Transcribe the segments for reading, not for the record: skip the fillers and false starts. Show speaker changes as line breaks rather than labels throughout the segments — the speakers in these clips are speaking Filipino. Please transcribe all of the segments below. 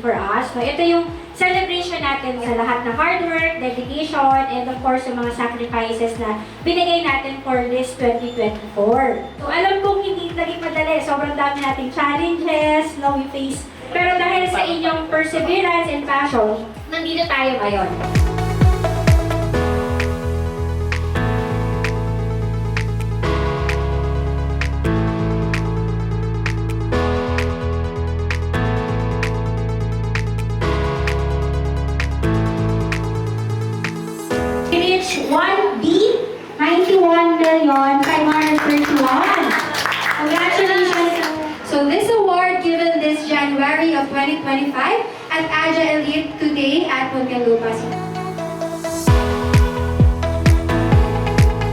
for us. So ito yung celebration natin sa lahat ng hard work, dedication, and of course yung mga sacrifices na binigay natin for this 2024. So alam kong hindi naging madali, sobrang dami nating challenges, we face. Pero dahil sa inyong perseverance and passion, nandito tayo ngayon. Reach 1B, 91,531. Congratulations! So this award given this January of 2025 at Aja Elite today at Muntinlupa.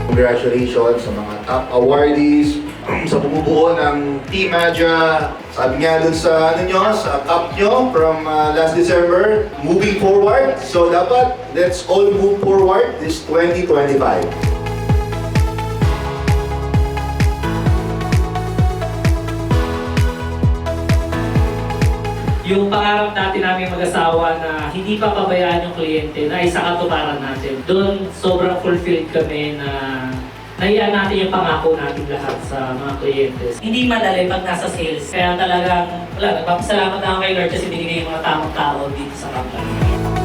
Congratulations sa mga top awardees sa bumubuo ng Team Aja. Sabi nga dun sa sa cup nyo from last December, moving forward. So dapat, let's all move forward this 2025.
Yung pangarap natin namin mag-asawa na hindi pa pabayaan yung kliyente na isa katuparan natin. Doon sobrang fulfilled kami na naiyan natin yung pangako natin lahat sa mga kliyentes. Hindi madali pag nasa sales. Kaya talagang, nagpapasalamat ako kay Lord kasi binigay yung mga tamang tao dito sa company.